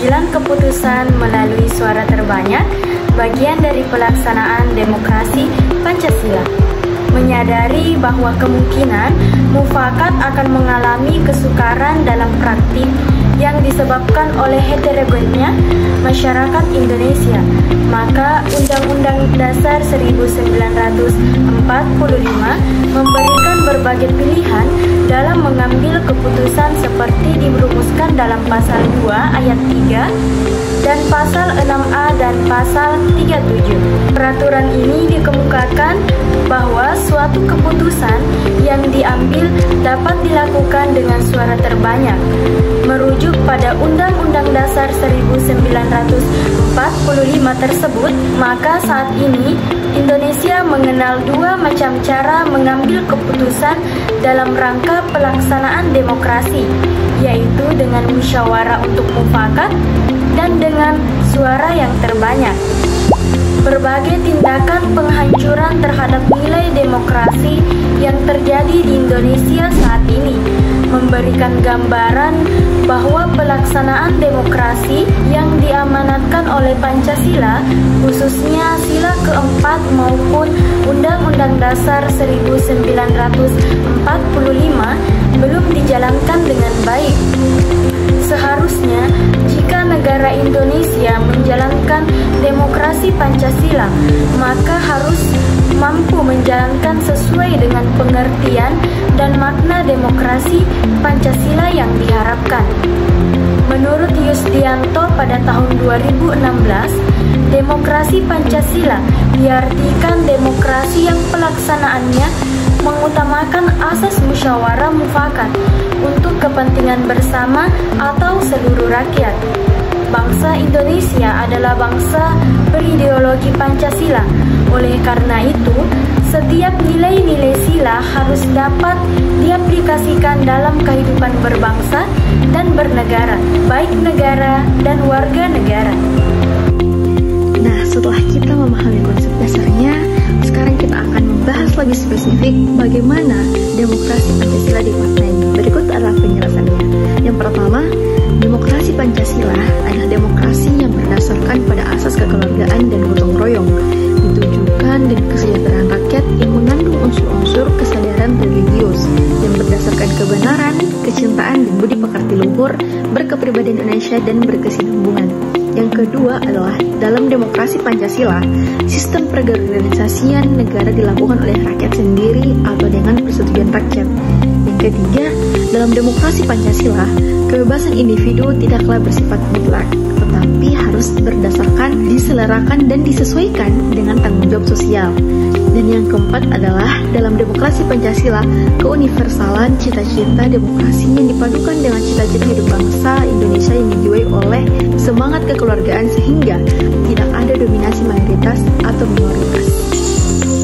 pengambilan keputusan melalui suara terbanyak bagian dari pelaksanaan demokrasi Pancasila. Menyadari bahwa kemungkinan mufakat akan mengalami kesukaran dalam praktik yang disebabkan oleh heterogennya masyarakat Indonesia, maka Undang-Undang Dasar 1945 memberikan berbagai pilihan dalam mengambil keputusan seperti dirumuskan dalam Pasal 2 Ayat 3 dan Pasal 6A dan Pasal 37. Peraturan ini dikemukakan bahwa suatu keputusan yang diambil dapat dilakukan dengan suara terbanyak. Merujuk pada Undang-Undang Dasar 1945 tersebut, maka saat ini Indonesia mengenal dua macam cara mengambil keputusan dalam rangka pelaksanaan demokrasi, yaitu dengan musyawarah untuk mufakat dan dengan suara yang terbanyak. Berbagai tindakan penghancuran terhadap nilai demokrasi yang terjadi di Indonesia saat ini memberikan gambaran bahwa pelaksanaan demokrasi yang diamanatkan oleh Pancasila, khususnya sila keempat maupun Undang-Undang Dasar 1945, belum dijalankan dengan baik. Seharusnya, jika negara Indonesia menjalankan demokrasi Pancasila, maka harus mampu menjalankan sesuai dengan pengertian dan makna demokrasi Pancasila yang diharapkan. Menurut Yusdianto pada tahun 2016, demokrasi Pancasila diartikan demokrasi yang pelaksanaannya mengutamakan asas musyawarah mufakat untuk kepentingan bersama atau seluruh rakyat. Bangsa Indonesia adalah bangsa berideologi Pancasila. Oleh karena itu, setiap nilai-nilai sila harus dapat diaplikasikan dalam kehidupan berbangsa dan bernegara, baik negara dan warga negara. Nah, setelah kita memahami konsep dasarnya, sekarang kita akan membahas lebih spesifik bagaimana demokrasi Pancasila dimaknai. Berikut adalah penjelasannya. Yang pertama, demokrasi Pancasila adalah demokrasi yang berdasarkan pada asas kekeluargaan dan gotong royong, ditujukan dengan kesejahteraan rakyat yang mengandung unsur-unsur kesadaran religius yang berdasarkan kebenaran, kecintaan dan budi pekerti luhur, berkepribadian Indonesia dan berkesinambungan. Yang kedua adalah dalam demokrasi Pancasila, sistem perorganisasian negara dilakukan oleh rakyat sendiri atau dengan persetujuan rakyat. Yang ketiga, dalam demokrasi Pancasila, kebebasan individu tidaklah bersifat mutlak, tetapi harus berdasarkan, diselarakan, dan disesuaikan dengan tanggung jawab sosial. Dan yang keempat adalah dalam demokrasi Pancasila, keuniversalan cita-cita demokrasi yang dipadukan dengan cita-cita hidup bangsa Indonesia yang dijiwai oleh semangat kekeluargaan sehingga tidak ada dominasi mayoritas atau minoritas.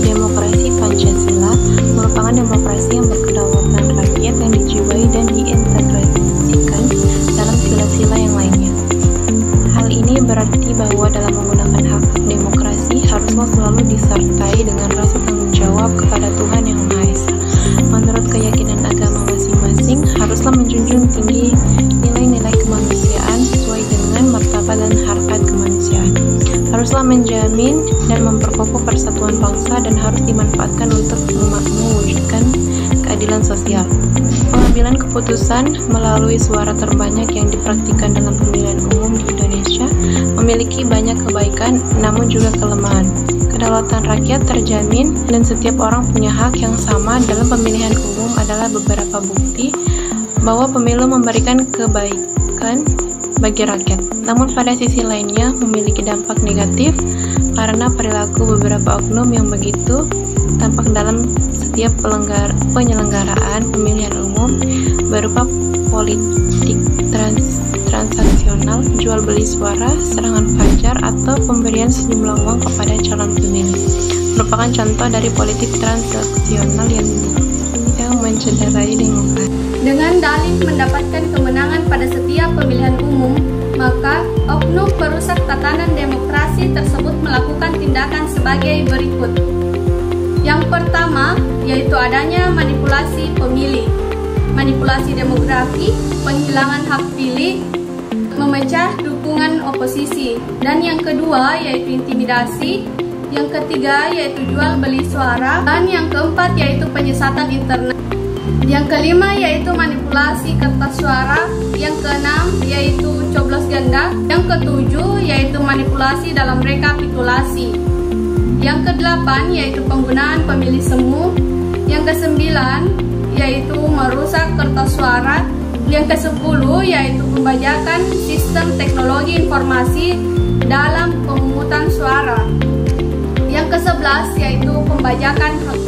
Demokrasi Pancasila merupakan demokrasi yang berkedaulatan rakyat yang dijiwai dan diintegrasikan dalam sila-sila yang lainnya. Hal ini berarti bahwa dalam menggunakan hak demokrasi haruslah selalu disertai dengan rasa tanggung jawab kepada Tuhan Yang Maha Esa. Menurut keyakinan agama masing-masing, haruslah menjunjung tinggi nilai-nilai kemanusiaan sesuai dengan martabat dan harkat kemanusiaan. Haruslah menjamin dan memperkokoh persatuan bangsa dan harus dimanfaatkan untuk mewujudkan keadilan sosial. Pengambilan keputusan melalui suara terbanyak yang dipraktikkan dalam pemilihan umum di Indonesia memiliki banyak kebaikan namun juga kelemahan. Kedaulatan rakyat terjamin dan setiap orang punya hak yang sama dalam pemilihan umum adalah beberapa bukti bahwa pemilu memberikan kebaikan bagi rakyat. Namun pada sisi lainnya memiliki dampak negatif karena perilaku beberapa oknum yang begitu tampak dalam setiap penyelenggaraan pemilihan umum berupa politik transaksional, jual beli suara, serangan fajar, atau pemberian sejumlah uang kepada calon pemilih. Merupakan contoh dari politik transaksional yang mencederai demokrasi. Dengan dalih mendapatkan kemenangan pada setiap pemilihan umum, maka oknum perusak tatanan demokrasi tersebut melakukan tindakan sebagai berikut. Yang pertama, yaitu adanya manipulasi pemilih, manipulasi demografi, penghilangan hak pilih, memecah dukungan oposisi. Dan yang kedua yaitu intimidasi. Yang ketiga yaitu jual beli suara. Dan yang keempat yaitu penyesatan internet. Yang kelima yaitu manipulasi kertas suara. Yang keenam yaitu coblos ganda. Yang ketujuh yaitu manipulasi dalam rekapitulasi. Yang kedelapan yaitu penggunaan pemilih semu. Yang kesembilan yaitu merusak kertas suara. Yang ke-10 yaitu pembajakan sistem teknologi informasi dalam pemungutan suara. Yang ke-11 yaitu pembajakan hak